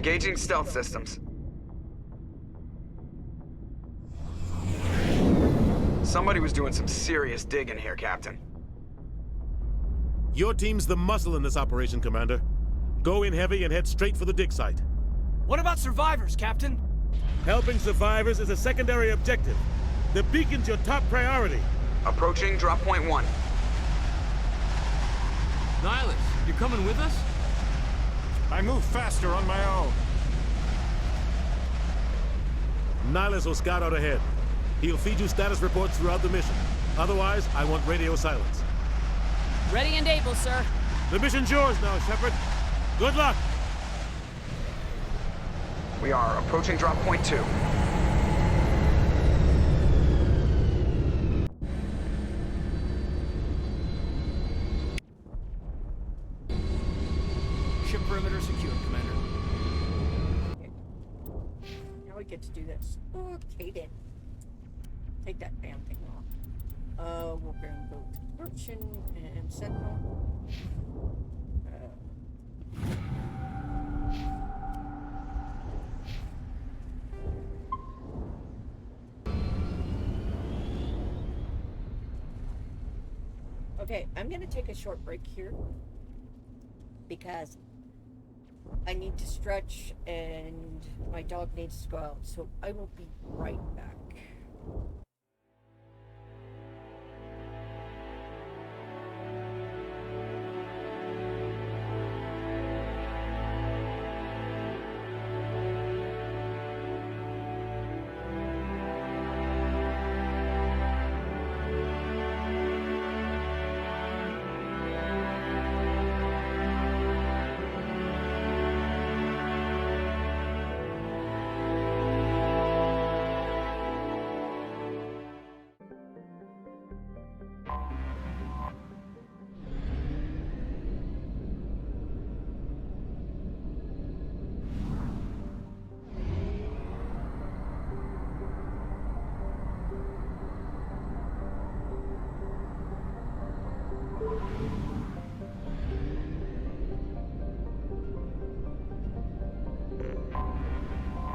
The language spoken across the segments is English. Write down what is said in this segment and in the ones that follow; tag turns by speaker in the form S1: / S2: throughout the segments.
S1: Engaging stealth systems. Somebody was doing some serious digging here, Captain.
S2: Your team's the muscle in this operation, Commander. Go in heavy and head straight for the dig site.
S3: What about survivors, Captain?
S2: Helping survivors is a secondary objective. The beacon's your top priority.
S1: Approaching drop point 1.
S3: Nihilus, you coming with us?
S4: I move faster on my own.
S2: Nihilus will scout out ahead. He'll feed you status reports throughout the mission. Otherwise, I want radio silence.
S5: Ready and able, sir.
S2: The mission's yours now, Shepard. Good luck!
S1: We are approaching drop point 2.
S3: Ship perimeter secured, Commander.
S6: Okay. Now we get to do this. Okay then. Take that damn thing off. We're gonna go to Corruption and Sentinel. Okay, I'm gonna take a short break here because I need to stretch and my dog needs to go out, so I will be right back.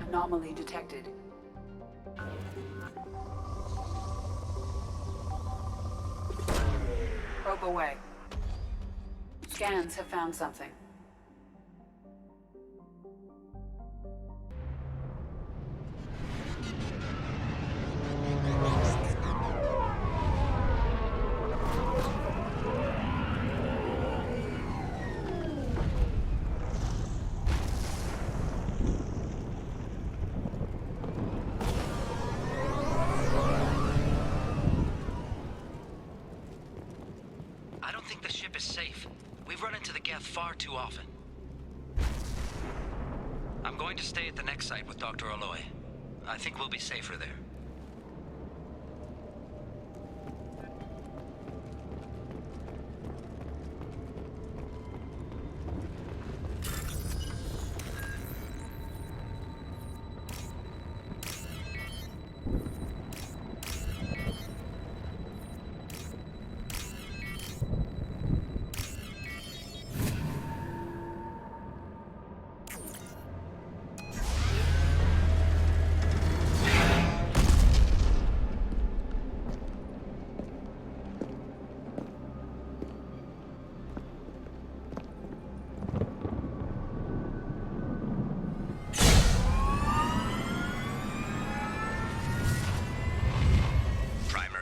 S7: Anomaly detected. Probe away. Scans have found something.
S8: Far too often. I'm going to stay at the next site with Dr. Aloy. I think we'll be safer there.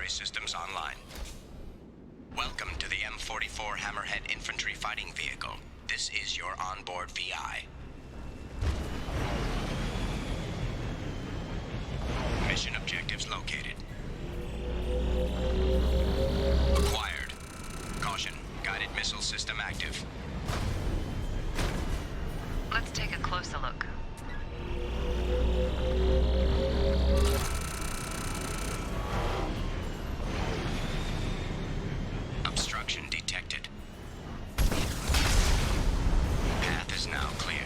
S8: Systems online. Welcome to the M44 Hammerhead Infantry Fighting Vehicle. This is your onboard VI. Mission objectives located. Acquired. Caution, guided missile system active.
S9: Let's take a closer look.
S8: Obstruction detected. Path is now clear.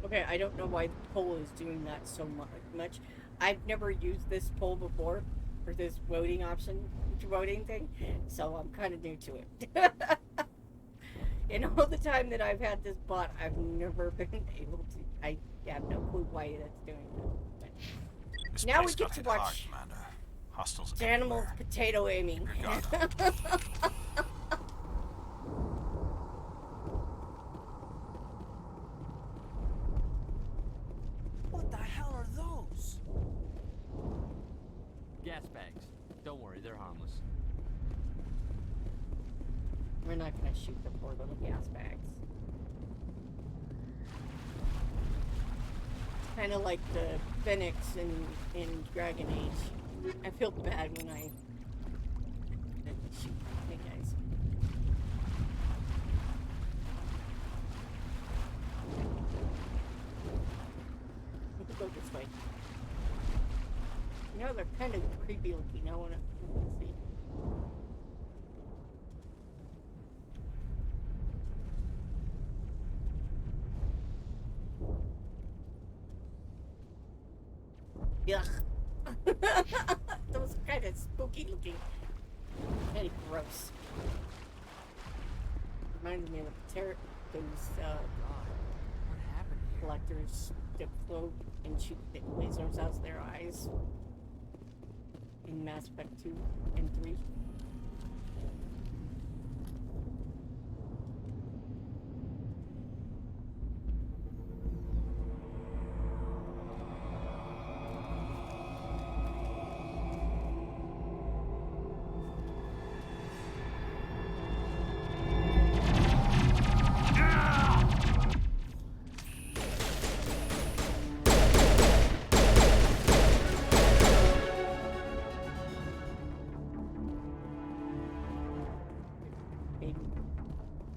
S6: Okay, I don't know why the poll is doing that so much. I've never used this poll before, or this voting thing, so I'm kind of new to it. And all the time that I've had this bot, I've never been able to. I have no clue why that's doing that.
S4: This
S6: Now
S4: place
S6: we get
S4: got
S6: to
S4: hit
S6: watch
S4: hard, Commander. Hostiles
S6: animals
S4: everywhere.
S6: potato aiming.
S4: Keep your guard up.
S3: What the hell are those?
S10: Gas bags. Don't worry, they're harmless.
S6: We're not gonna shoot the poor little gas bags. Kind of like the Phoenix in Dragon Age. I feel bad when I shoot the guys. We could go this way. You know, they're kind of creepy looking. I wanna see. Yuck. Those are kind of spooky looking. Kind of gross. Reminds me of those
S3: What happened here?
S6: collectors that float and shoot lasers out of their eyes in Mass Effect 2 and 3.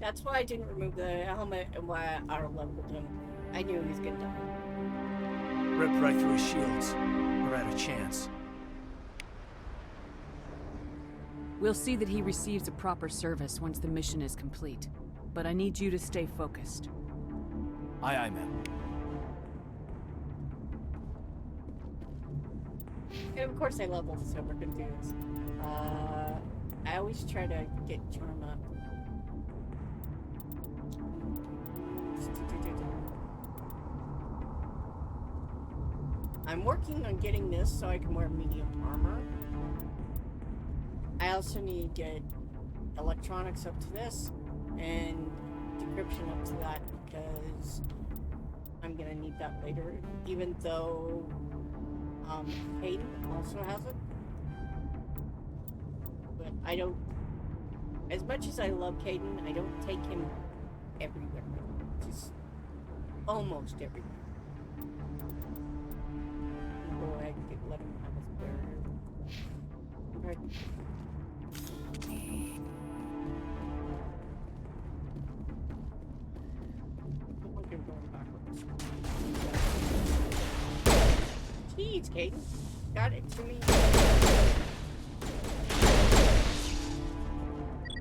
S6: That's why I didn't remove the helmet and why I auto-leveled him. I knew he was gonna die.
S3: Ripped right through his shields. We're out of chance.
S5: We'll see that he receives a proper service once the mission is complete. But I need you to stay focused.
S3: Aye, aye, ma'am.
S6: And of course I leveled, so we're gonna do this. I always try to get charm up. I'm working on getting this so I can wear medium armor. I also need to get electronics up to this and decryption up to that because I'm gonna need that later, even though Hayden also has it. But I don't, as much as I love Caden, I don't take him everywhere. Just almost everywhere. Go ahead and let him have his bear. Okay. Okay, we're going backwards. Jeez, Caden. Got it to me.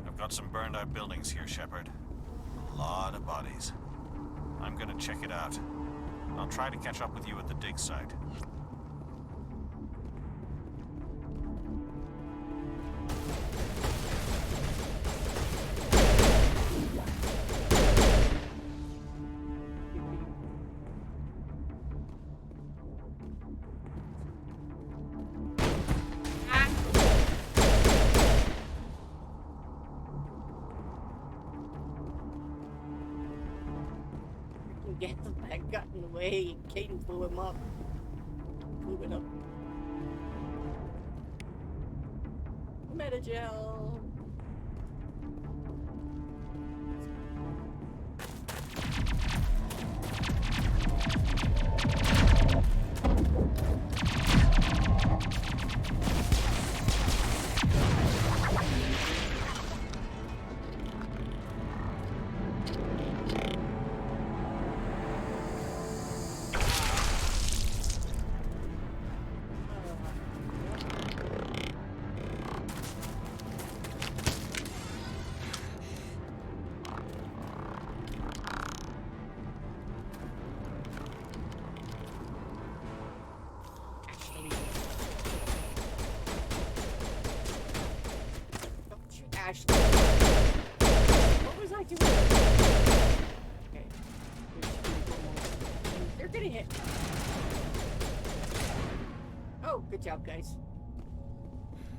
S4: I've got some burned out buildings here, Shepard. A lot of bodies. I'm gonna check it out. I'll try to catch up with you at the dig site.
S6: The bag got in the way. Caden blew him up. Blew it up. Metagel. Ashley. What was I doing? Okay. They're gonna hit. Oh, good job, guys.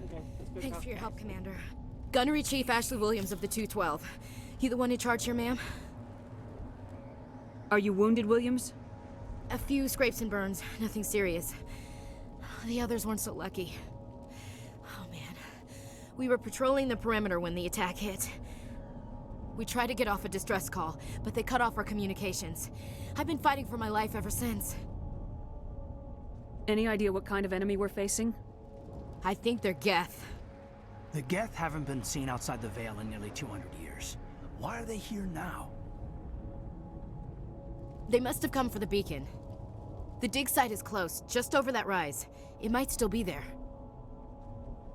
S6: Okay, let's go.
S11: Thanks for your help, Commander. Gunnery Chief Ashley Williams of the 212. You the one in charge here, ma'am?
S5: Are you wounded, Williams?
S11: A few scrapes and burns, nothing serious. The others weren't so lucky. Oh man. We were patrolling the perimeter when the attack hit. We tried to get off a distress call, but they cut off our communications. I've been fighting for my life ever since.
S5: Any idea what kind of enemy we're facing?
S11: I think they're Geth.
S3: The Geth haven't been seen outside the Veil in nearly 200 years. Why are they here now?
S11: They must have come for the beacon. The dig site is close, just over that rise. It might still be there.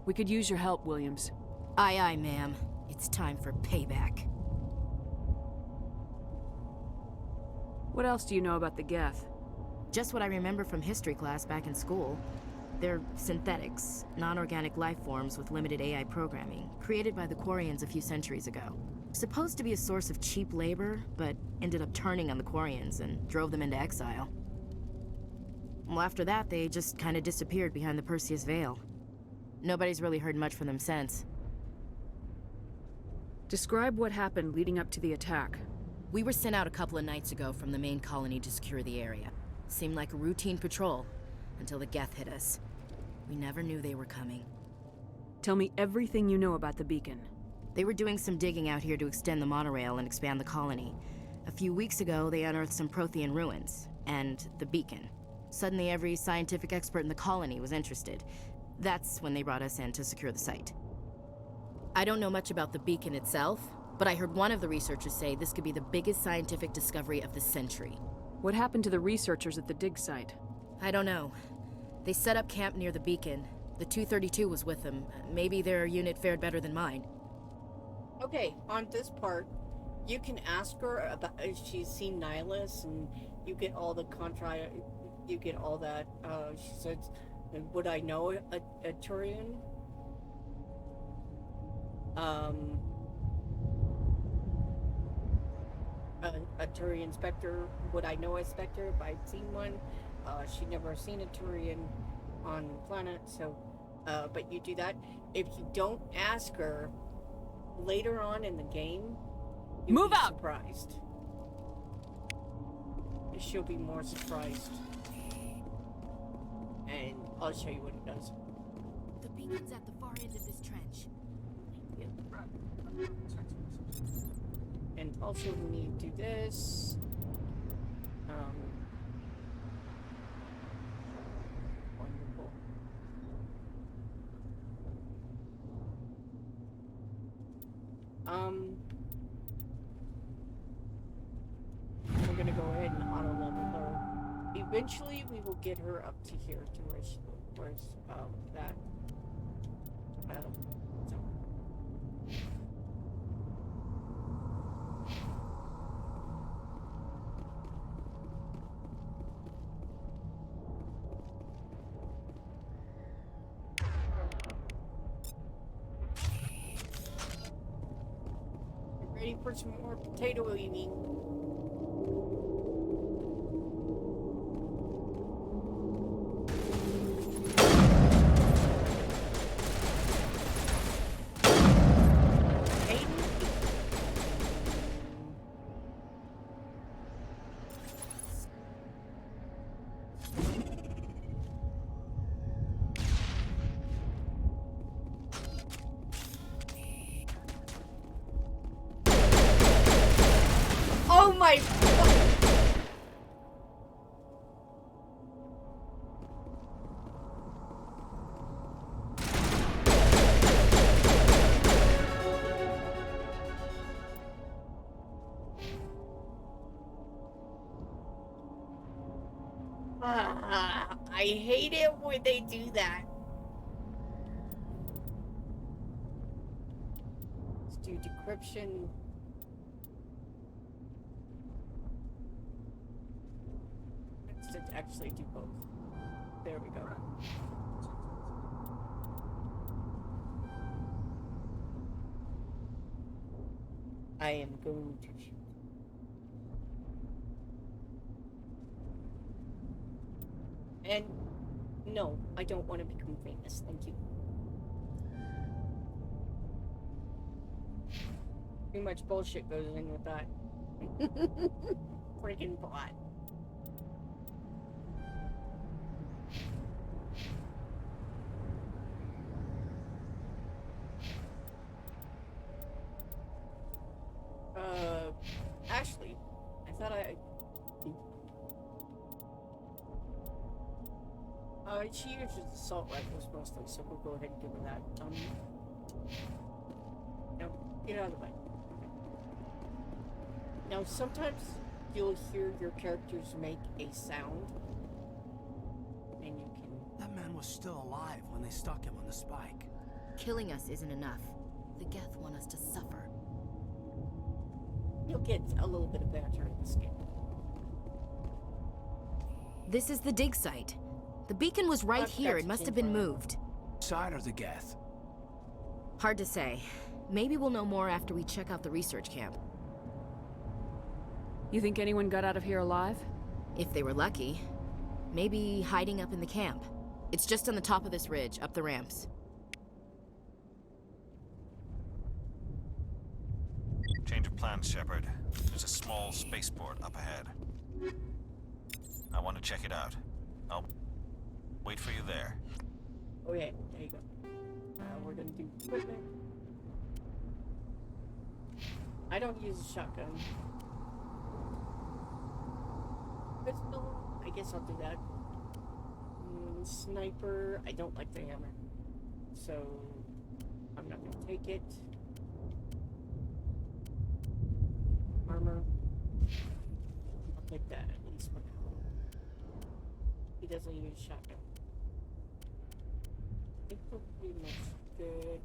S5: We could use your help, Williams.
S11: Aye, aye, ma'am. It's time for payback.
S5: What else do you know about the Geth?
S11: Just what I remember from history class back in school. They're synthetics, non-organic life forms with limited AI programming, created by the Quarians a few centuries ago. Supposed to be a source of cheap labor, but ended up turning on the Quarians and drove them into exile. Well, after that, they just kind of disappeared behind the Perseus Veil. Nobody's really heard much from them since.
S5: Describe what happened leading up to the attack.
S11: We were sent out a couple of nights ago from the main colony to secure the area. Seemed like a routine patrol, until the Geth hit us. We never knew they were coming.
S5: Tell me everything you know about the beacon.
S11: They were doing some digging out here to extend the monorail and expand the colony. A few weeks ago, they unearthed some Prothean ruins, and the beacon. Suddenly, every scientific expert in the colony was interested. That's when they brought us in to secure the site. I don't know much about the beacon itself, but I heard one of the researchers say this could be the biggest scientific discovery of the century.
S5: What happened to the researchers at the dig site?
S11: I don't know. They set up camp near the beacon. The 232 was with them. Maybe their unit fared better than mine.
S6: Okay, on this part, you can ask her about if she's seen Nihilus, and you get all the you get all that. She said, would I know a Turian? A Turian Spectre. Would I know a Spectre if I'd seen one? She'd never seen a Turian on the planet, so, but you do that. If you don't ask her, later on in the game, you'll
S5: Move
S6: be
S5: out!
S6: surprised. She'll be more surprised. And I'll show you what it does.
S11: The beacon's at the far end of this trench.
S6: And also we need to do this. Wonderful. We're gonna go ahead and auto level her. Eventually we will get her up to here to where's that. So. Ready for some more potato eating. Oh my I hate it when they do that. Let's do decryption. Let's actually do both. There we go. I am going to shoot. And no, I don't want to become famous. Thank you. Too much bullshit goes in with that. Freaking bot. Actually, I thought she uses assault rifles mostly, so we'll go ahead and give her that. Now, get out of the way. Now, sometimes you'll hear your characters make a sound, and you can...
S3: That man was still alive when they stuck him on the spike.
S11: Killing us isn't enough. The Geth want us to suffer.
S6: You'll get a little bit of banter in this game.
S11: This is the dig site. The beacon was right here. It must have been moved.
S3: Side or the Geth?
S11: Hard to say. Maybe we'll know more after we check out the research camp.
S5: You think anyone got out of here alive?
S11: If they were lucky. Maybe hiding up in the camp. It's just on the top of this ridge, up the ramps.
S4: Change of plans, Shepard. There's a small spaceport up ahead. I want to check it out. I'll wait for you there.
S6: Okay, there you go. We're gonna do equipment. I don't use a shotgun. Pistol, I guess I'll do that. Sniper, I don't like the hammer. So, I'm not gonna take it. Armor. I'll take that at least for now. He doesn't use shotgun. I think we're pretty much good.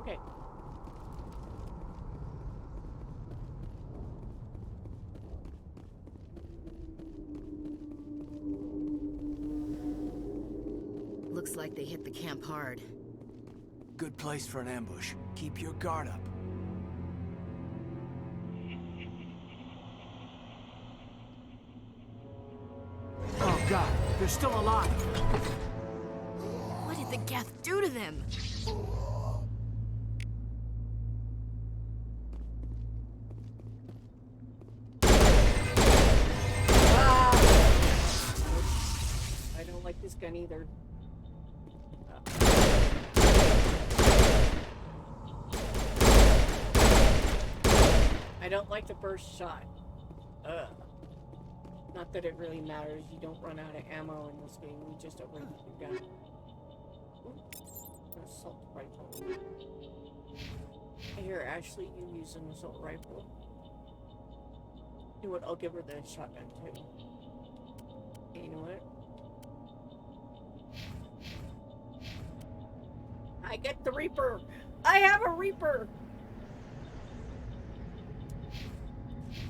S6: Okay.
S11: Looks like they hit the camp hard.
S3: Good place for an ambush. Keep your guard up. Oh god, they're still alive!
S11: What did the Geth do to them?
S6: I don't like this gun either. I don't like the burst shot. Not that it really matters. You don't run out of ammo in this game. You just overheat your gun. Ooh, assault rifle. Here, Ashley, you use an assault rifle. You know what? I'll give her the shotgun too. And you know what? I get the Reaper! I have a Reaper!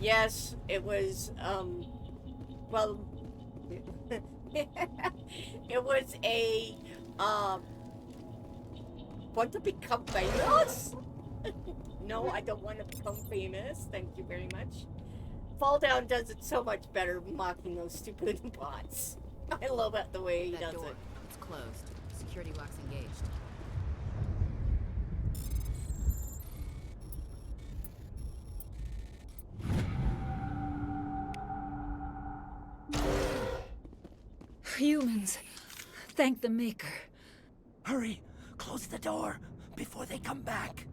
S6: Yes, it was, well, it was a, want to become famous? No, I don't want to become famous. Thank you very much. Fall Down does it so much better mocking those stupid bots. I love it the way he does it.
S11: It's closed. Security lock's engaged.
S12: Humans. Thank the Maker.
S3: Hurry! Close the door before they come back.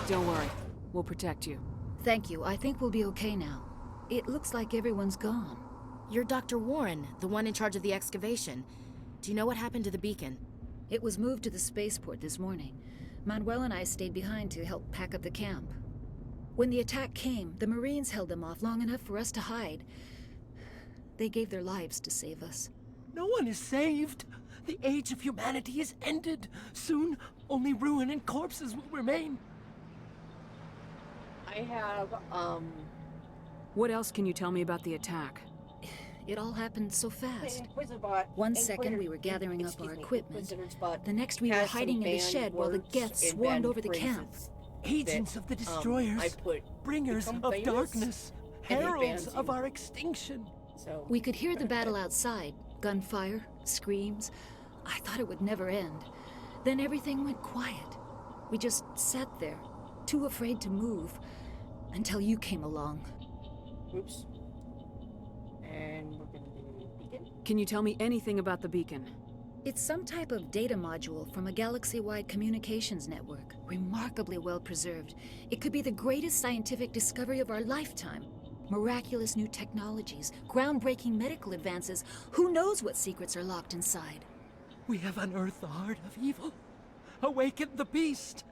S5: Don't worry. We'll protect you.
S12: Thank you. I think we'll be okay now. It looks like everyone's gone.
S11: You're Dr. Warren, the one in charge of the excavation. Do you know what happened to the beacon?
S12: It was moved to the spaceport this morning. Manuel and I stayed behind to help pack up the camp. When the attack came, the Marines held them off long enough for us to hide. They gave their lives to save us.
S3: No one is saved. The age of humanity is ended. Soon, only ruin and corpses will remain.
S6: I have,
S5: What else can you tell me about the attack?
S12: It all happened so fast.
S6: Inquisitor,
S12: One second we were gathering up our equipment. The next we were
S6: has
S12: hiding
S6: some
S12: in the
S6: banned
S12: shed while the
S6: words
S12: guests
S6: and
S12: swarmed
S6: banned
S12: over the camp.
S6: phrases
S3: Agents
S6: that,
S3: of the
S6: I
S3: destroyers,
S6: put
S3: bringers
S6: become
S3: of
S6: famous,
S3: darkness,
S6: and it
S3: heralds
S6: bans
S3: of
S6: you.
S3: our extinction.
S6: So
S12: We could hear the battle outside. Gunfire, screams. I thought it would never end. Then everything went quiet. We just sat there, too afraid to move, until you came along.
S6: Oops. And we're gonna do beacon.
S5: Can you tell me anything about the beacon?
S12: It's some type of data module from a galaxy-wide communications network, remarkably well preserved. It could be the greatest scientific discovery of our lifetime. Miraculous new technologies, groundbreaking medical advances. Who knows what secrets are locked inside?
S3: We have unearthed the heart of evil, awakened the beast,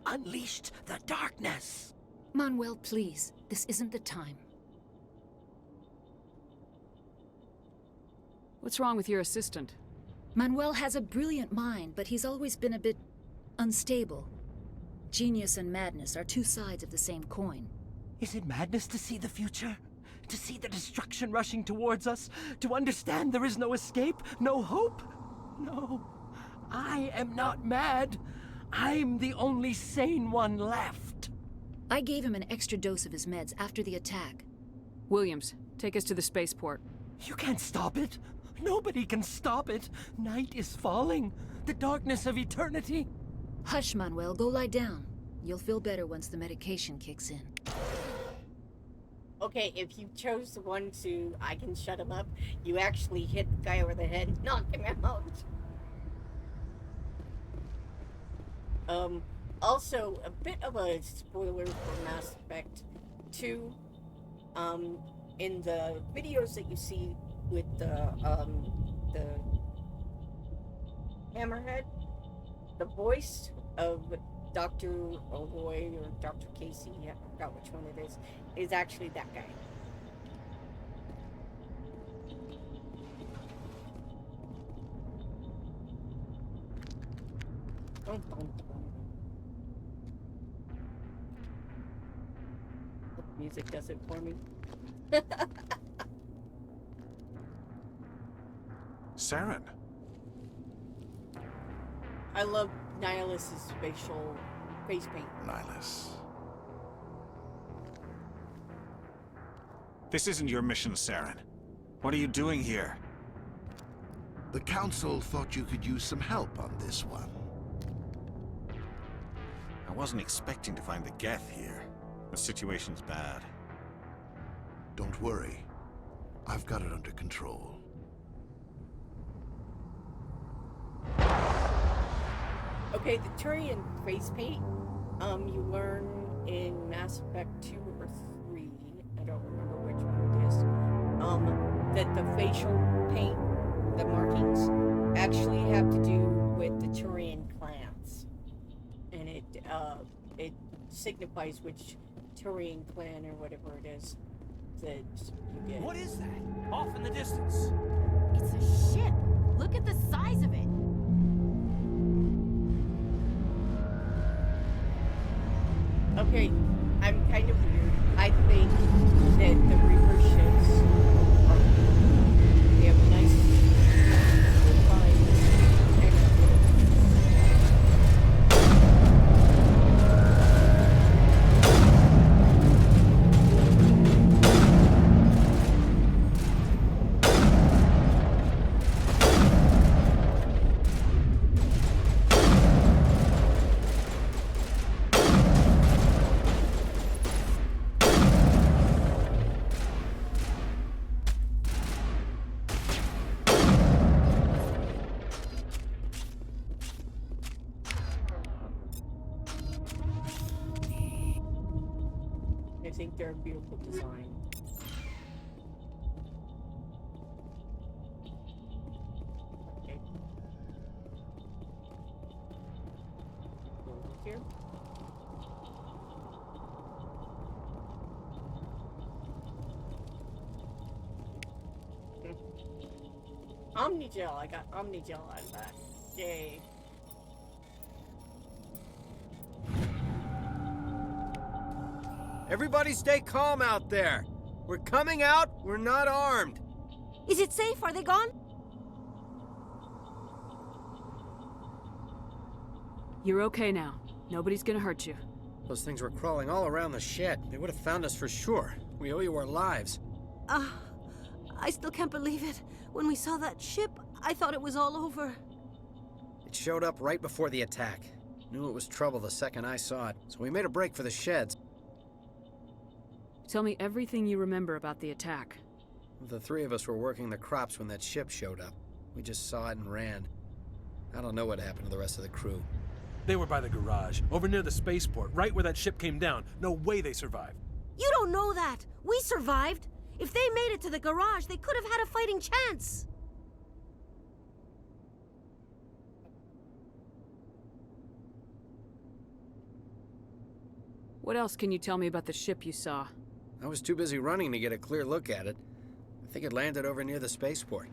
S3: unleashed the darkness.
S12: Manuel, please, this isn't the time.
S5: What's wrong with your assistant?
S12: Manuel has a brilliant mind, but he's always been a bit unstable. Genius and madness are two sides of the same coin.
S3: Is it madness to see the future? To see the destruction rushing towards us? To understand there is no escape, no hope? No, I am not mad. I'm the only sane one left.
S12: I gave him an extra dose of his meds after the attack.
S5: Williams, take us to the spaceport.
S3: You can't stop it. Nobody can stop it. Night is falling. The darkness of eternity.
S12: Hush, Manuel. Go lie down. You'll feel better once the medication kicks in.
S6: Okay, if you chose the one to I can shut him up, you actually hit the guy over the head and knock him out. Also, a bit of a spoiler for Mass Effect 2. In the videos that you see with the Hammerhead, the voice of Dr. O'Roy or Dr. Casey, I forgot which one it is actually that guy. Dun, dun, dun. The music does it for me.
S4: Saren.
S6: I love Nihilus's facial face paint.
S4: Nihilus. This isn't your mission, Saren. What are you doing here?
S13: The Council thought you could use some help on this one.
S4: I wasn't expecting to find the Geth here. The situation's bad.
S13: Don't worry. I've got it under control.
S6: Okay, the Turian face paint, you learn in Mass Effect 2 or 3, I don't remember which one it is, that the facial paint, the markings, actually have to do with the Turian clans. And it signifies which Turian clan or whatever it is that you get.
S10: What is that? Off in the distance.
S11: It's a ship. Look at the size of it.
S6: Okay, I'm kind of weird. I think that the Reaper ships are they have nice refined I think they're a beautiful design. Okay. Over here. Omnigel, I got Omnigel out of that. Yay.
S14: Everybody stay calm out there. We're coming out, we're not armed. Is it safe? Are they gone?
S5: You're okay now. Nobody's gonna hurt you.
S15: Those things were crawling all around the shed. They would have found us for sure. We owe you our lives.
S14: I still can't believe it. When we saw that ship, I thought it was all over.
S15: It showed up right before the attack. Knew it was trouble the second I saw it, so we made a break for the sheds.
S5: Tell me everything you remember about the attack.
S15: The three of us were working the crops when that ship showed up. We just saw it and ran. I don't know what happened to the rest of the crew.
S2: They were by the garage, over near the spaceport, right where that ship came down. No way they survived.
S14: You don't know that. We survived. If they made it to the garage, they could have had a fighting chance.
S5: What else can you tell me about the ship you saw?
S15: I was too busy running to get a clear look at it. I think it landed over near the spaceport.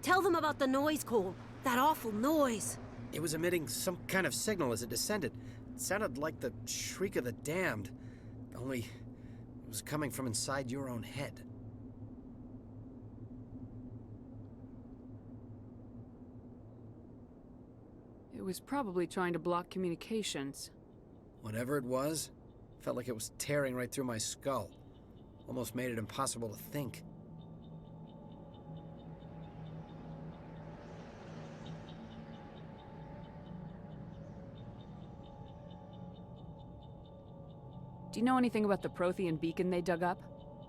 S14: Tell them about the noise, Cole. That awful noise.
S15: It was emitting some kind of signal as it descended. It sounded like the shriek of the damned, only it was coming from inside your own head.
S5: It was probably trying to block communications.
S15: Whatever it was, felt like it was tearing right through my skull. Almost made it impossible to think.
S5: Do you know anything about the Prothean beacon they dug up?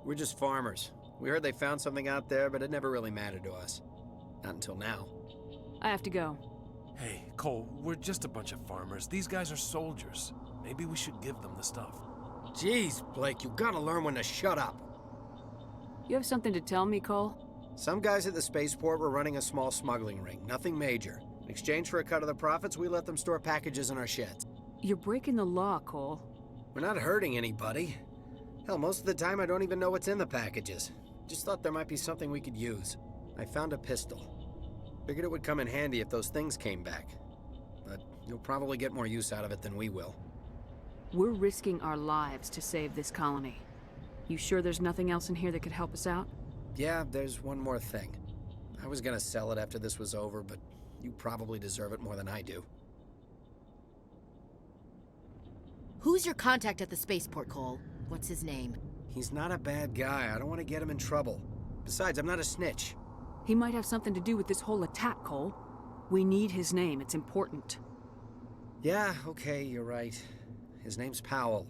S15: We're just farmers. We heard they found something out there, but it never really mattered to us. Not until now.
S5: I have to go.
S2: Hey, Cole, we're just a bunch of farmers. These guys are soldiers. Maybe we should give them the stuff.
S15: Jeez, Blake, you gotta learn when to shut up.
S5: You have something to tell me, Cole?
S15: Some guys at the spaceport were running a small smuggling ring, nothing major. In exchange for a cut of the profits, we let them store packages in our sheds.
S5: You're breaking the law, Cole.
S15: We're not hurting anybody. Hell, most of the time I don't even know what's in the packages. Just thought there might be something we could use. I found a pistol. Figured it would come in handy if those things came back. But you'll probably get more use out of it than we will.
S5: We're risking our lives to save this colony. You sure there's nothing else in here that could help us out?
S15: Yeah, there's one more thing. I was gonna sell it after this was over, but you probably deserve it more than I do.
S11: Who's your contact at the spaceport, Cole? What's his name?
S15: He's not a bad guy. I don't want to get him in trouble. Besides, I'm not a snitch.
S5: He might have something to do with this whole attack, Cole. We need his name. It's important.
S15: Yeah, okay, you're right. His name's Powell.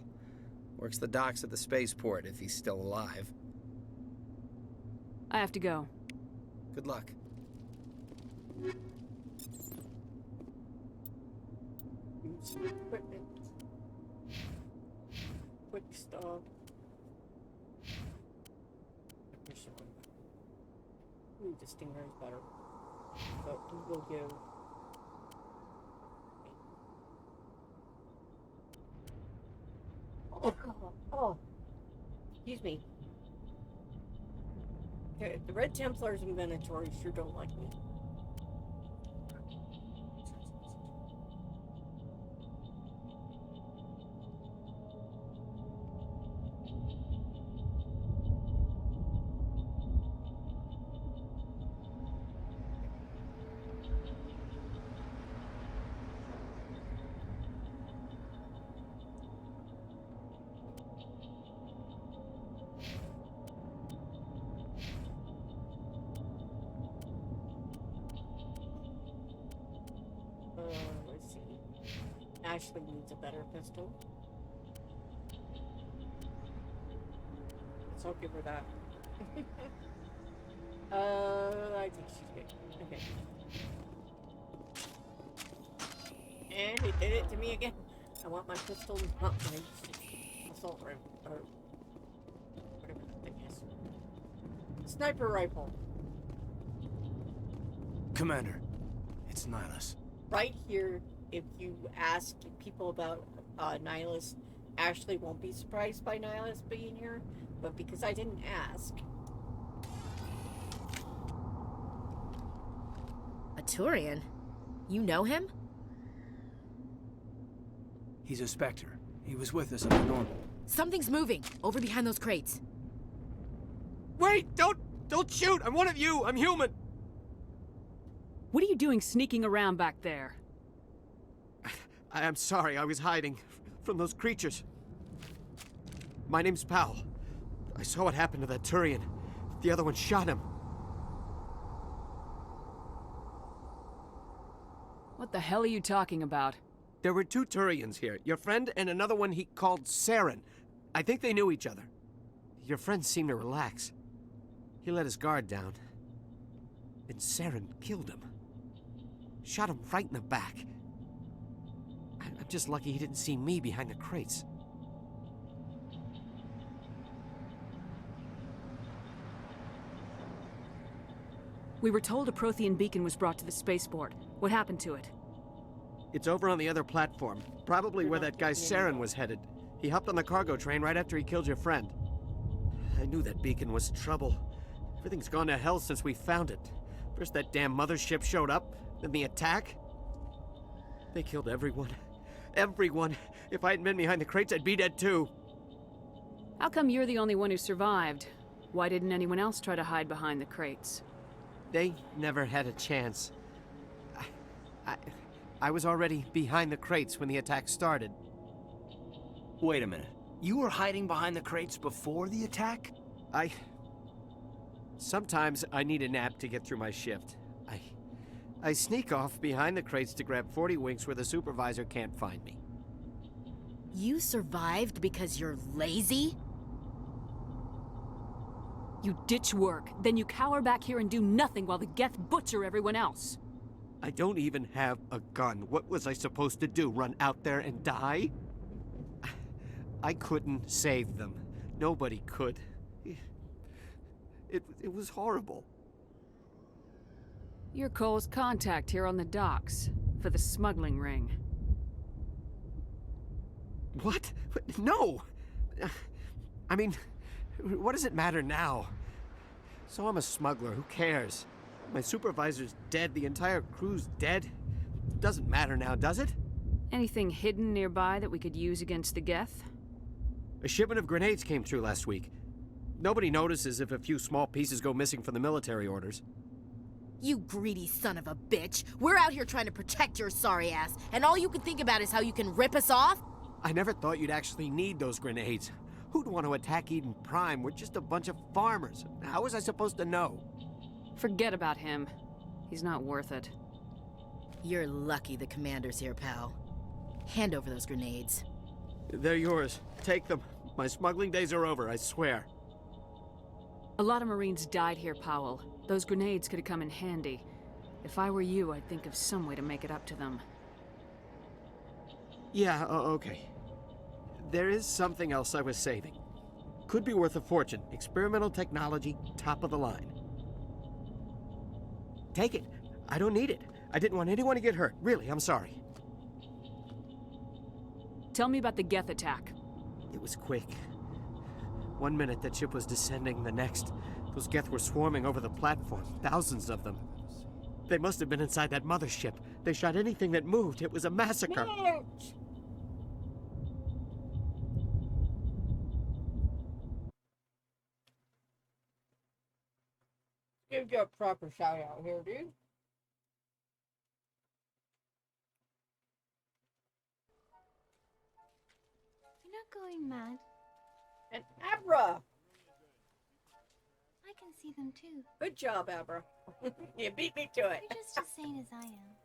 S15: Works the docks at the spaceport, if he's still alive.
S5: I have to go.
S15: Good luck.
S6: Equipment. Quick stuff. Ooh, the Stinger is better. But we will give. Oh, excuse me. Okay, the Red Templars and Venators sure don't like me. Let's see. Ashley needs a better pistol. So I'll give her that. I think she's good. Okay. And he did it to me again. I want my pistol, not my assault rifle, or whatever that thing is. Sniper rifle.
S10: Commander, it's Nihilus.
S6: Right here, if you ask people about Nihilus, Ashley won't be surprised by Nihilus being here, but because I didn't ask.
S11: A Turian? You know him?
S10: He's a Spectre. He was with us on the normal.
S11: Something's moving, over behind those crates.
S10: Wait, don't
S3: Don't shoot! I'm one of you! I'm human!
S5: What are you doing sneaking around back there?
S3: I'm sorry, I was hiding from those creatures. My name's Powell. I saw what happened to that Turian. The other one shot him.
S5: What the hell are you talking about?
S3: There were 2 Turians here. Your friend and another one he called Saren. I think they knew each other. Your friend seemed to relax. He let his guard down. And Saren killed him. Shot him right in the back. I'm just lucky he didn't see me behind the crates.
S5: We were told a Prothean beacon was brought to the spaceport. What happened to it?
S3: It's over on the other platform. Probably where that guy Saren was headed. He hopped on the cargo train right after he killed your friend. I knew that beacon was trouble. Everything's gone to hell since we found it. First that damn mothership showed up, then the attack. They killed everyone. Everyone. If I hadn't been behind the crates, I'd be dead too.
S5: How come you're the only one who survived? Why didn't anyone else try to hide behind the crates?
S3: They never had a chance. I was already behind the crates when the attack started.
S10: Wait a minute. You were hiding behind the crates before the attack?
S3: Sometimes I need a nap to get through my shift. I sneak off behind the crates to grab 40 winks where the supervisor can't find me.
S11: You survived because you're lazy?
S5: You ditch work, then you cower back here and do nothing while the Geth butcher everyone else.
S3: I don't even have a gun. What was I supposed to do? Run out there and die? I couldn't save them. Nobody could. It was horrible.
S5: You're Cole's contact here on the docks, for the smuggling ring.
S3: What? No! I mean, what does it matter now? So I'm a smuggler, who cares? My supervisor's dead, the entire crew's dead. Doesn't matter now, does it?
S5: Anything hidden nearby that we could use against the Geth?
S3: A shipment of grenades came through last week. Nobody notices if a few small pieces go missing from the military orders.
S11: You greedy son of a bitch. We're out here trying to protect your sorry ass, and all you can think about is how you can rip us off?
S3: I never thought you'd actually need those grenades. Who'd want to attack Eden Prime? We're just a bunch of farmers. How was I supposed to know?
S5: Forget about him. He's not worth it.
S11: You're lucky the commander's here, pal. Hand over those grenades.
S3: They're yours. Take them. My smuggling days are over, I swear.
S5: A lot of Marines died here, Powell. Those grenades could have come in handy. If I were you, I'd think of some way to make it up to them.
S3: Yeah, okay. There is something else I was saving. Could be worth a fortune. Experimental technology, top of the line. Take it. I don't need it. I didn't want anyone to get hurt. Really, I'm sorry.
S5: Tell me about the Geth attack.
S3: It was quick. 1 minute that ship was descending, the next. Those Geth were swarming over the platform. Thousands of them. They must have been inside that mothership. They shot anything that moved. It was a massacre.
S6: Give you a proper shout out here, dude.
S16: You're not going mad.
S6: And Abra!
S16: I can see them too.
S6: Good job, Abra. You beat me to it.
S16: You're just as sane as I am.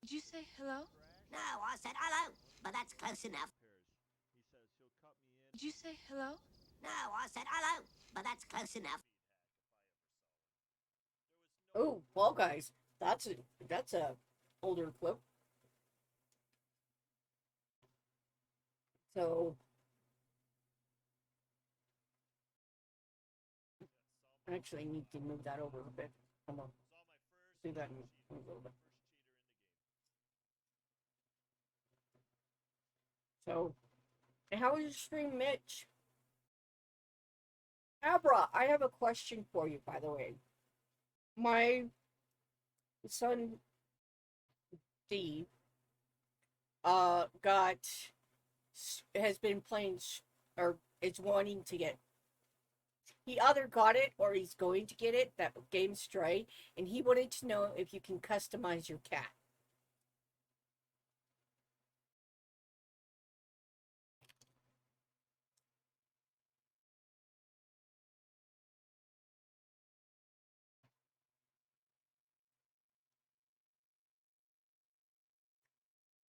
S17: Did you say hello?
S18: No, I said hello, but that's close enough.
S17: Did you say hello?
S18: No, I said hello, but that's close enough.
S6: Oh, well, guys, that's a older clip. So I actually need to move that over a bit. Come on, do that in a little bit. So, how was your stream, Mitch? Abra, I have a question for you, by the way. My son, D, has been playing, or is wanting to get He either got it or he's going to get it. That game Stray, and he wanted to know if you can customize your cat.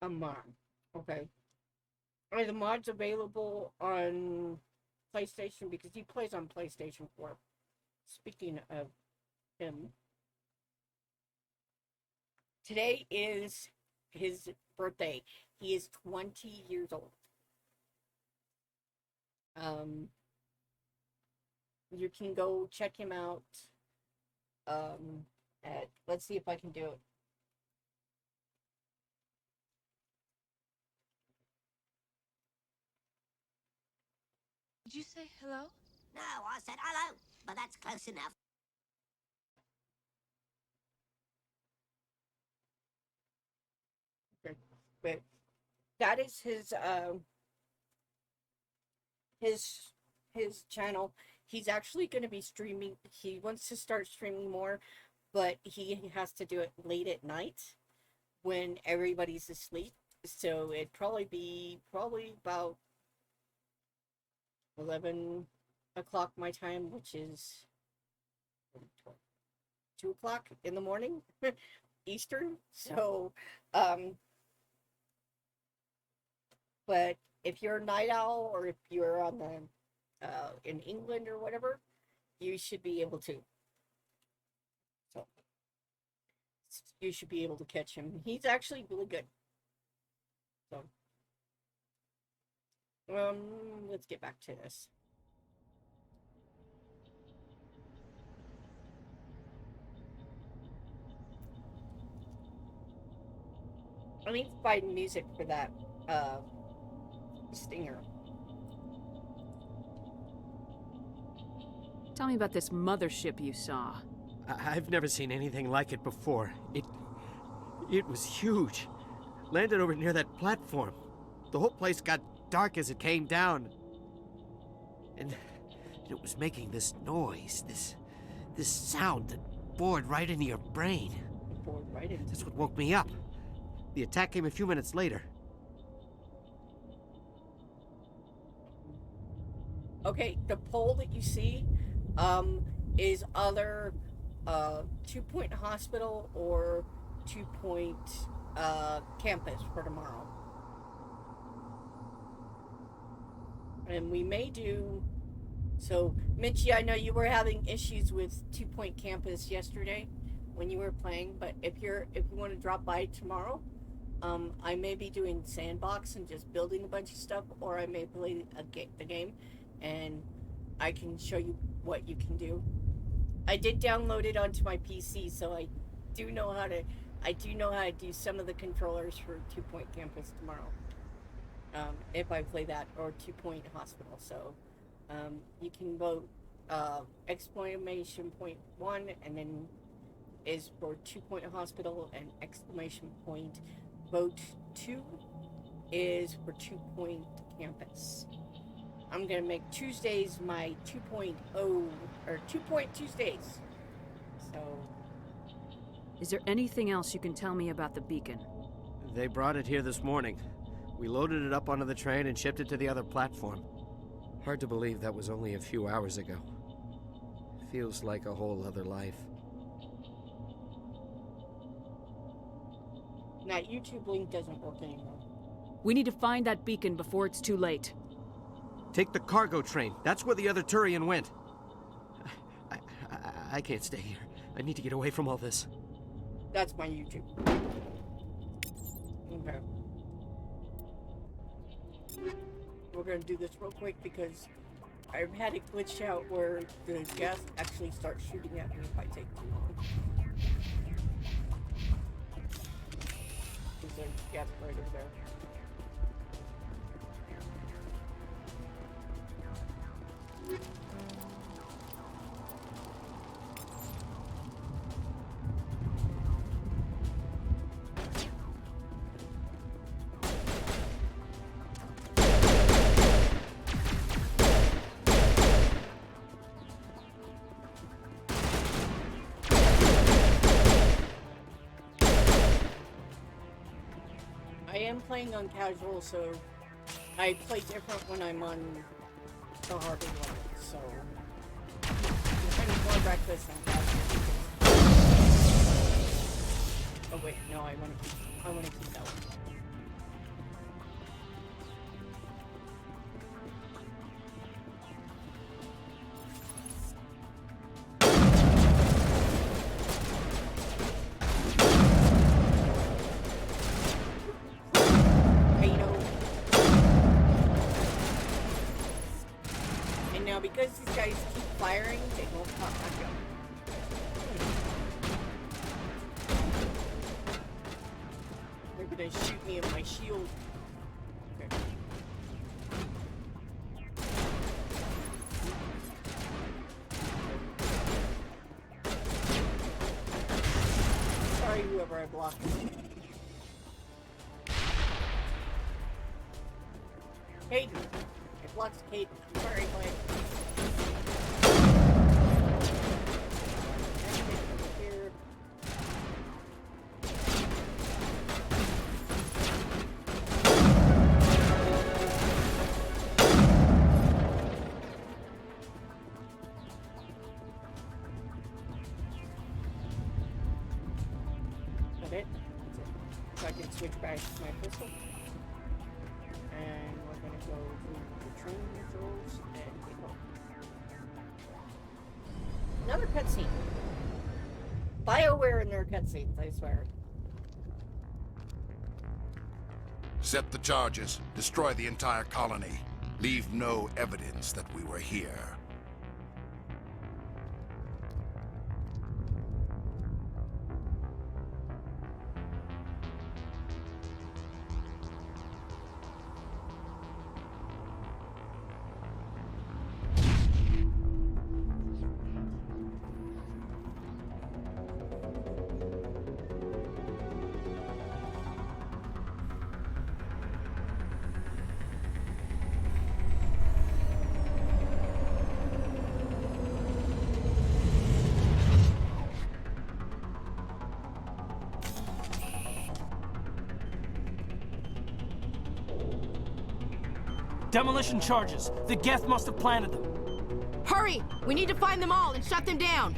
S6: A mod. Okay. Are the mods available on PlayStation? Because he plays on PlayStation 4. Speaking of him, today is his birthday. He is 20 years old. You can go check him out. Let's see if I can do it.
S17: Did you say hello?
S18: No, I said hello, but that's close enough.
S6: Okay. But that is his channel. He's actually going to be streaming. He wants to start streaming more, but he has to do it late at night when everybody's asleep. So it'd probably be about 11 o'clock my time, which is 2 o'clock in the morning Eastern. So but if you're a night owl, or if you're on the in England or whatever, you should be able to. So you should be able to catch him. He's actually really good. So let's get back to this. I need to find music for that stinger.
S5: Tell me about this mothership you saw.
S10: I've never seen anything like it before. It was huge. Landed over near that platform. The whole place got dark as it came down. And it was making this noise, this sound that bored right into your brain.
S6: Bored right into.
S10: That's what woke me up. The attack came a few minutes later.
S6: Okay, the pole that you see is either 2 Point Hospital or 2 Point campus for tomorrow. And we may do... So, Mitchie, I know you were having issues with 2 Point campus yesterday when you were playing, but if you want to drop by tomorrow, I may be doing sandbox and just building a bunch of stuff, or I may play the game, and I can show you what you can do. I did download it onto my PC, so I do know how to do some of the controllers for 2 Point campus tomorrow. If I play that, or 2 Point Hospital. So you can vote exclamation point 1, and then is for 2 Point Hospital, and exclamation point vote 2 is for 2 Point campus. I'm gonna make Tuesdays my 2.0 or 2 Point Tuesdays. So
S5: Is there anything else you can tell me about the beacon?
S10: They brought it here this morning. We loaded it up onto the train and shipped it to the other platform. Hard to believe that was only a few hours ago. Feels like a whole other life.
S6: that YouTube link doesn't work anymore.
S5: We need to find that beacon before it's too late.
S10: Take the cargo train. That's where the other Turian went. I can't stay here. I need to get away from all this.
S6: That's my YouTube. Okay. We're gonna do this real quick because I've had it glitch out where the gas actually starts shooting at me if I take too long. Because there's gas right over there. playing on casual, so I play different when I'm on the harder level, so I'm more reckless on casual. Oh wait, no, I want to keep that one. Because these guys keep firing, they won't pop back up. They're gonna shoot me in my shield. Okay. Sorry, whoever I blocked. Hayden. I blocked Hayden. Sorry, Mike. Switch back to my pistol. And we're gonna go to the training controls and get home. Another cutscene. BioWare in their cutscenes, I swear.
S13: Set the charges. Destroy the entire colony. Leave no evidence that we were here.
S3: Demolition charges. The Geth must have planted them.
S11: Hurry! We need to find them all and shut them down!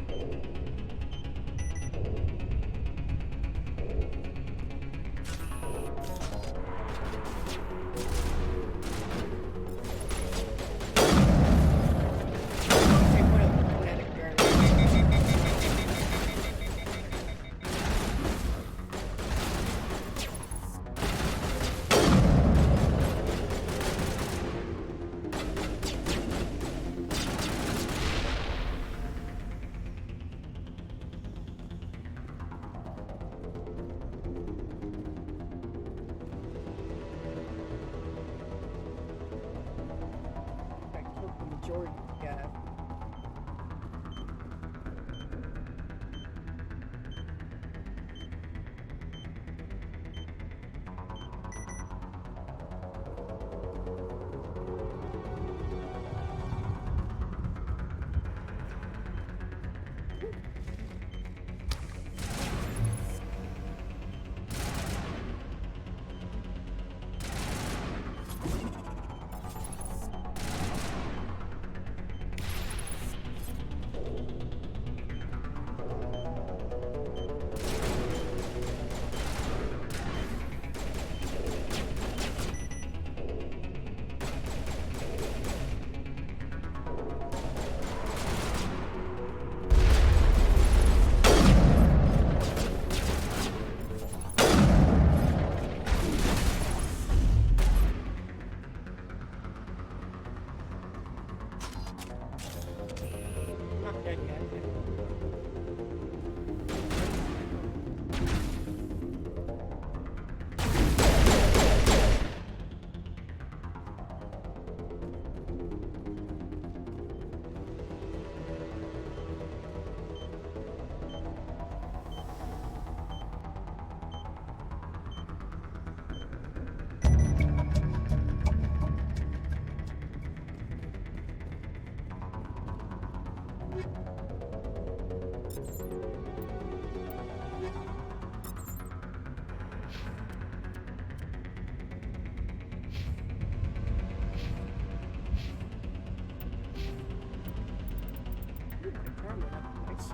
S6: armor. That's nice.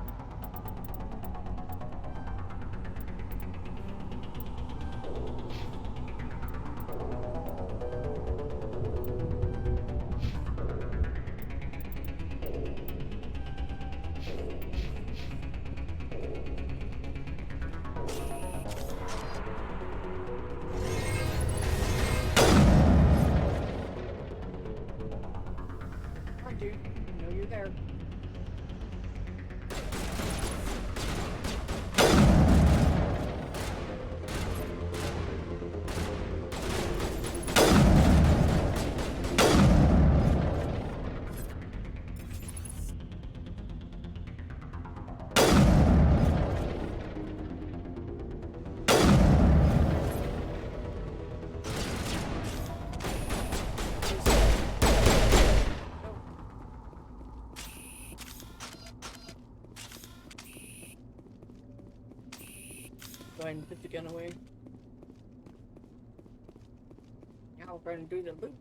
S6: Come on, dude. I know you're there. Go ahead and put the gun away. Now we're going to do the loop.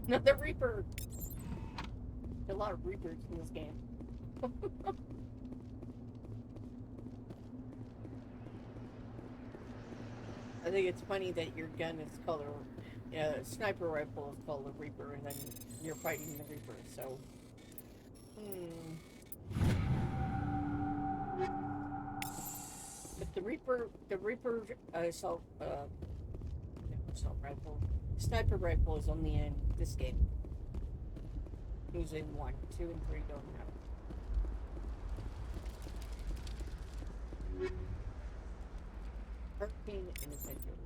S6: Another Reaper! There's a lot of Reapers in this game. I think it's funny that your gun is called a sniper rifle is called a Reaper, and then you're fighting the Reaper, so... But the Reaper assault rifle, sniper rifle is only in this game. Usually in 1, 2, and 3 don't have it. Hurricane and Adventure.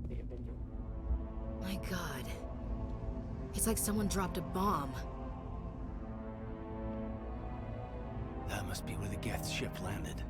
S6: The Avenger.
S11: My God. It's like someone dropped a bomb.
S3: That must be where the Geth's ship landed.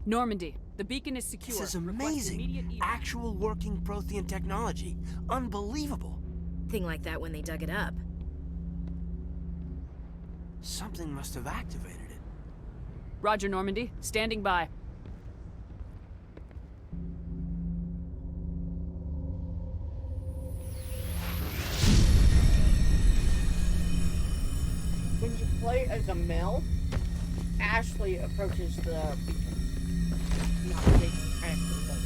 S5: Normandy, the beacon is secure.
S3: This is
S5: Request immediate
S3: amazing. Actual working Prothean technology. Unbelievable.
S11: Thing like that when they dug it up.
S3: Something must have activated it.
S5: Roger, Normandy. Standing by.
S6: When you play as a male, Ashley approaches the beacon. Not Jake, Ashley does.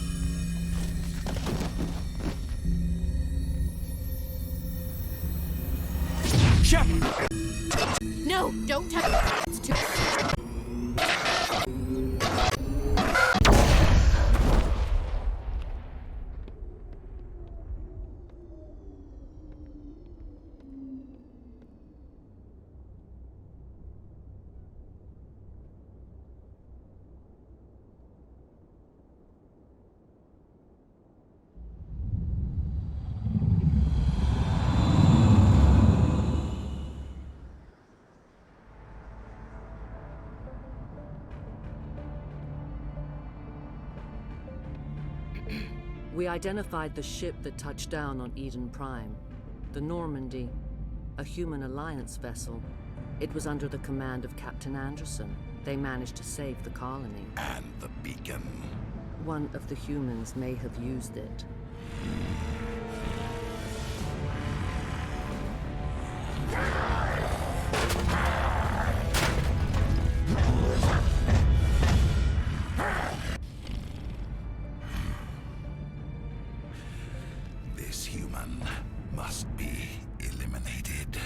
S3: Shepard!
S11: No, don't touch it. It's too...
S19: We identified the ship that touched down on Eden Prime. The Normandy, a human alliance vessel. It was under the command of Captain Anderson. They managed to save the colony.
S13: And the beacon.
S19: One of the humans may have used it.
S13: This human must be eliminated.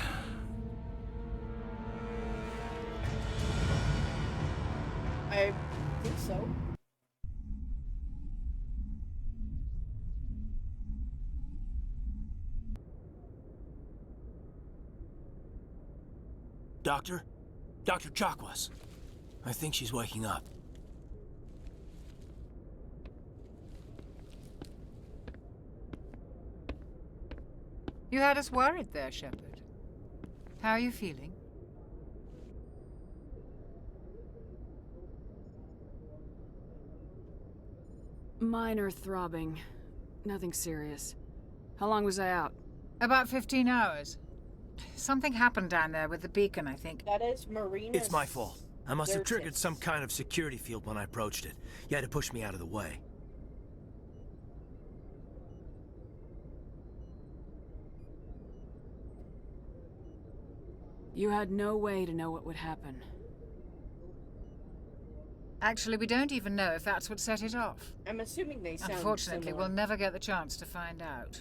S6: so.
S3: Doctor? Dr. Chakwas. I think she's waking up.
S20: You had us worried there, Shepard. How are you feeling?
S5: Minor throbbing. Nothing serious. How long was I out?
S20: About 15 hours. Something happened down there with the beacon, I think.
S6: That is Marina's.
S3: It's my fault. I must have triggered
S6: tips.
S3: some kind of security field when I approached it. You had to push me out of the way.
S5: You had no way to know what would happen.
S20: Actually, we don't even know if that's what set it off.
S6: I'm assuming they sound
S20: Unfortunately,
S6: similar.
S20: we'll never get the chance to find out.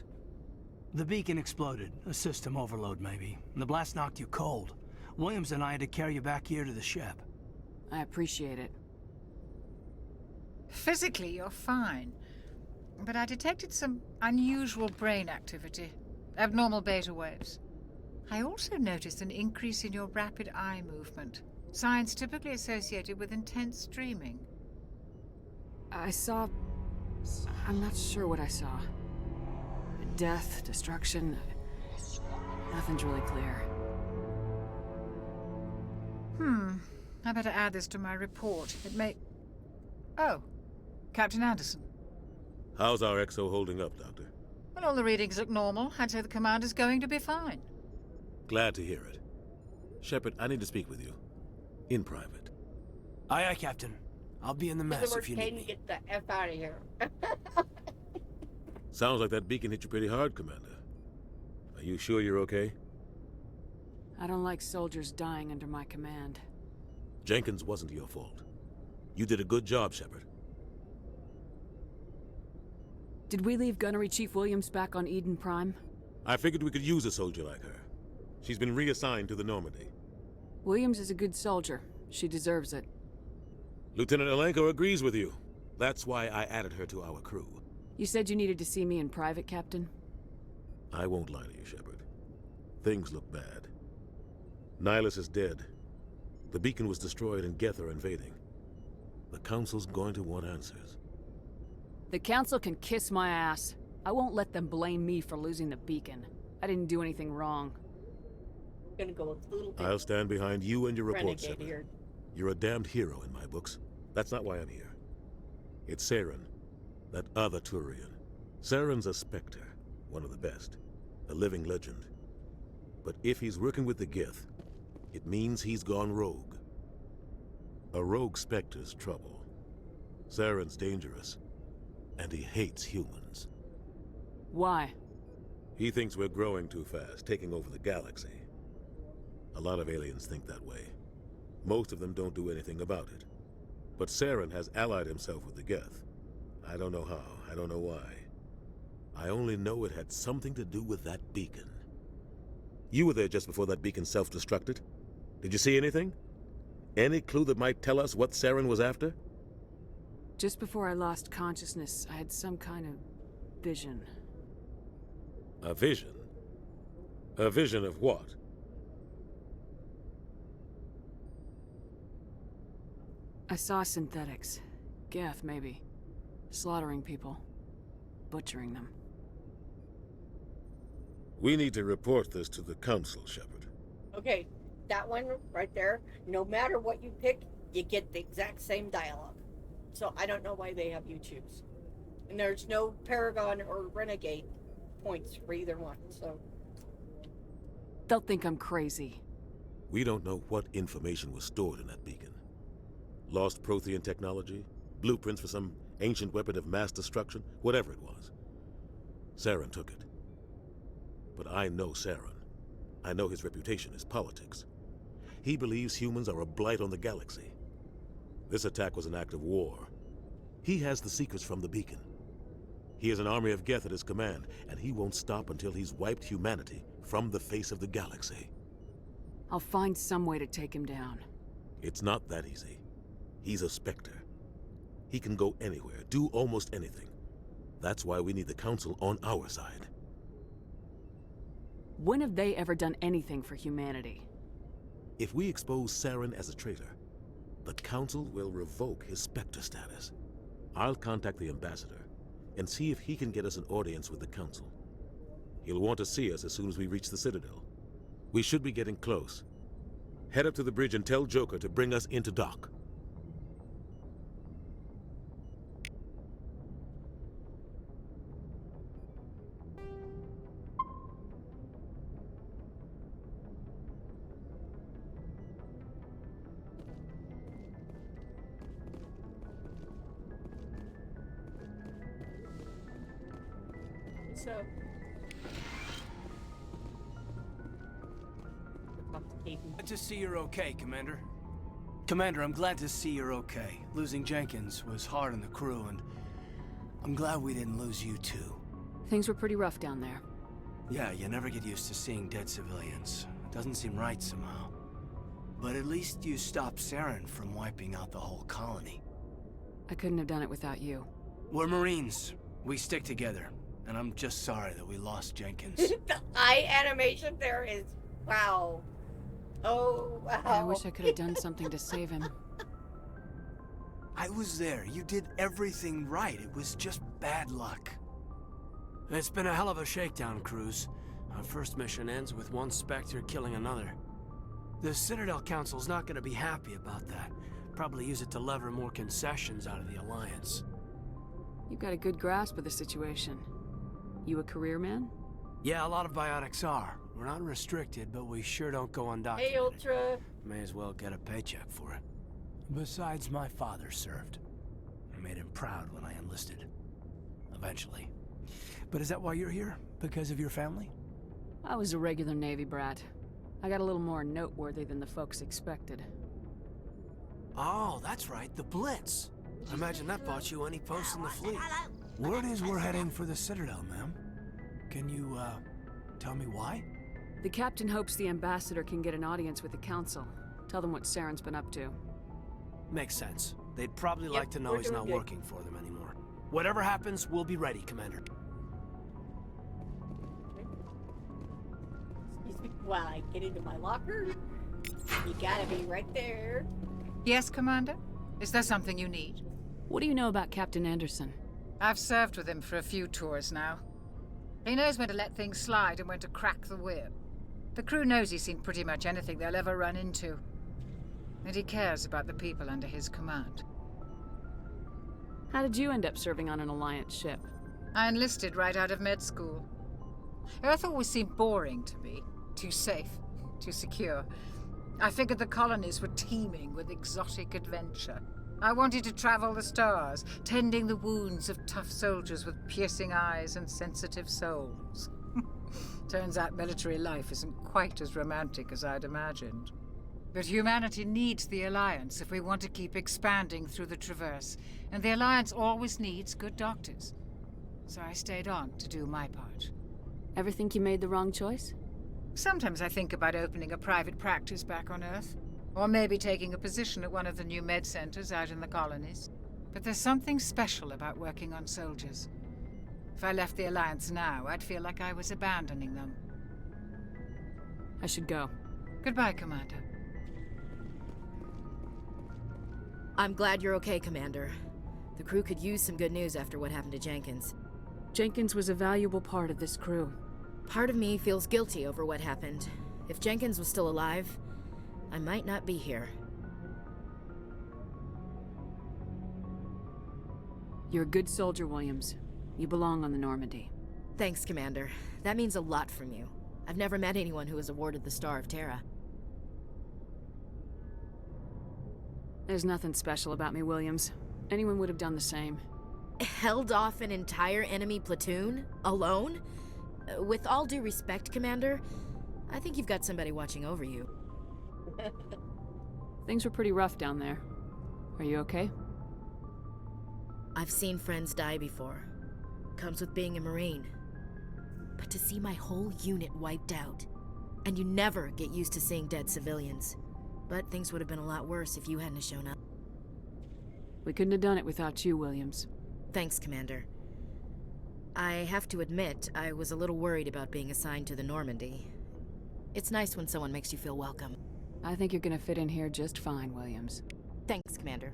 S3: The beacon exploded. A system overload, maybe. The blast knocked you cold. Williams and I had to carry you back here to the ship.
S5: I appreciate it.
S20: Physically, you're fine. But I detected some unusual brain activity. Abnormal beta waves. I also noticed an increase in your rapid eye movement. Signs typically associated with intense dreaming.
S5: I saw... I'm not sure what I saw. Death, destruction... Nothing's really clear.
S20: I better add this to my report. It may... Oh, Captain Anderson.
S2: How's our XO holding up, Doctor?
S20: Well, all the readings look normal. I'd say the commander's going to be fine.
S2: Glad to hear it. Shepard, I need to speak with you. In private.
S3: Aye, aye, Captain. I'll be in the mess if you need me.
S6: Get the F out of here.
S2: Sounds like that beacon hit you pretty hard, Commander. Are you sure you're okay?
S5: I don't like soldiers dying under my command.
S2: Jenkins wasn't your fault. You did a good job, Shepard.
S5: Did we leave Gunnery Chief Williams back on Eden Prime?
S2: I figured we could use a soldier like her. She's been reassigned to the Normandy.
S5: Williams is a good soldier. She deserves it.
S2: Lieutenant Alenko agrees with you. That's why I added her to our crew.
S5: You said you needed to see me in private, Captain?
S2: I won't lie to you, Shepard. Things look bad. Nihilus is dead. The beacon was destroyed and Geth are invading. The Council's going to want answers.
S5: The Council can kiss my ass. I won't let them blame me for losing the beacon. I didn't do anything wrong.
S6: I'm gonna go a little bit
S2: I'll stand behind you and your report,
S6: renegade
S2: Shepard.
S6: here.
S2: You're a damned hero in my books. That's not why I'm here. It's Saren, that other Turian. Saren's a Spectre, one of the best. A living legend. But if he's working with the Geth, it means he's gone rogue. A rogue Spectre's trouble. Saren's dangerous, and he hates humans.
S5: Why?
S2: He thinks we're growing too fast, taking over the galaxy. A lot of aliens think that way. Most of them don't do anything about it. But Saren has allied himself with the Geth. I don't know how, I don't know why. I only know it had something to do with that beacon. You were there just before that beacon self-destructed. Did you see anything? Any clue that might tell us what Saren was after?
S5: Just before I lost consciousness, I had some kind of vision.
S2: A vision? A vision of what?
S5: I saw synthetics. Geth, maybe. Slaughtering people. Butchering them.
S2: We need to report this to the Council, Shepard.
S6: Okay, that one right there, no matter what you pick, you get the exact same dialogue. So I don't know why they have you choose. And there's no Paragon or Renegade points for either one, so...
S5: They'll think I'm crazy.
S2: We don't know what information was stored in that beacon. Lost Prothean technology? Blueprints for some ancient weapon of mass destruction? Whatever it was. Saren took it. But I know Saren. I know his reputation is politics. He believes humans are a blight on the galaxy. This attack was an act of war. He has the secrets from the beacon. He has an army of Geth at his command, and he won't stop until he's wiped humanity from the face of the galaxy.
S5: I'll find some way to take him down.
S2: It's not that easy. He's a Spectre. He can go anywhere, do almost anything. That's why we need the Council on our side.
S5: When have they ever done anything for humanity?
S2: If we expose Saren as a traitor, the Council will revoke his Spectre status. I'll contact the Ambassador and see if he can get us an audience with the Council. He'll want to see us as soon as we reach the Citadel. We should be getting close. Head up to the bridge and tell Joker to bring us into dock.
S6: So.
S3: Glad to see you're okay, Commander. Commander, I'm glad to see you're okay. Losing Jenkins was hard on the crew, and I'm glad we didn't lose you too.
S5: Things were pretty rough down there.
S3: Yeah, you never get used to seeing dead civilians. It doesn't seem right somehow. But at least you stopped Saren from wiping out the whole colony.
S5: I couldn't have done it without you.
S3: We're Marines. We stick together. And I'm just sorry that we lost Jenkins.
S6: The eye animation there is... wow. Oh, wow.
S5: I wish I could have done something to save him.
S3: I was there. You did everything right. It was just bad luck. It's been a hell of a shakedown, Cruz. Our first mission ends with one Spectre killing another. The Citadel Council's not going to be happy about that. Probably use it to lever more concessions out of the Alliance.
S5: You've got a good grasp of the situation. You a career man?
S3: Yeah, a lot of biotics are. We're not restricted, but we sure don't go undocumented.
S6: Hey, Ultra.
S3: May as well get a paycheck for it. Besides, my father served. I made him proud when I enlisted. Eventually. But is that why you're here? Because of your family?
S5: I was a regular Navy brat. I got a little more noteworthy than the folks expected.
S3: Oh, that's right, the Blitz. I imagine that bought you any post in the fleet. Word is we're heading for the Citadel, ma'am. Can you, tell me why?
S5: The captain hopes the Ambassador can get an audience with the Council. Tell them what Saren's been up to.
S3: Makes sense. They'd probably like to know he's not working for them anymore. Whatever happens, we'll be ready, Commander.
S6: Excuse me, while I get into my locker? You gotta be right there.
S20: Yes, Commander? Is there something you need?
S5: What do you know about Captain Anderson?
S20: I've served with him for a few tours now. He knows when to let things slide and when to crack the whip. The crew knows he's seen pretty much anything they'll ever run into. And he cares about the people under his command.
S5: How did you end up serving on an Alliance ship?
S20: I enlisted right out of med school. Earth always seemed boring to me. Too safe, too secure. I figured the colonies were teeming with exotic adventure. I wanted to travel the stars, tending the wounds of tough soldiers with piercing eyes and sensitive souls. Turns out military life isn't quite as romantic as I'd imagined. But humanity needs the Alliance if we want to keep expanding through the Traverse, and the Alliance always needs good doctors. So I stayed on to do my part.
S5: Ever think you made the wrong choice?
S20: Sometimes I think about opening a private practice back on Earth. Or maybe taking a position at one of the new med centers out in the colonies. But there's something special about working on soldiers. If I left the Alliance now, I'd feel like I was abandoning them.
S5: I should go.
S20: Goodbye, Commander.
S11: I'm glad you're okay, Commander. The crew could use some good news after what happened to Jenkins.
S5: Jenkins was a valuable part of this crew.
S11: Part of me feels guilty over what happened. If Jenkins was still alive, I might not be here.
S5: You're a good soldier, Williams. You belong on the Normandy.
S11: Thanks, Commander. That means a lot from you. I've never met anyone who was awarded the Star of Terra.
S5: There's nothing special about me, Williams. Anyone would have done the same.
S11: Held off an entire enemy platoon? Alone? With all due respect, Commander, I think you've got somebody watching over you.
S5: Things were pretty rough down there. Are you okay?
S11: I've seen friends die before. Comes with being a Marine. But to see my whole unit wiped out, and you never get used to seeing dead civilians. But things would have been a lot worse if you hadn't shown up.
S5: We couldn't have done it without you, Williams.
S11: Thanks, Commander. I have to admit, I was a little worried about being assigned to the Normandy. It's nice when someone makes you feel welcome.
S5: I think you're gonna fit in here just fine, Williams.
S11: Thanks, Commander.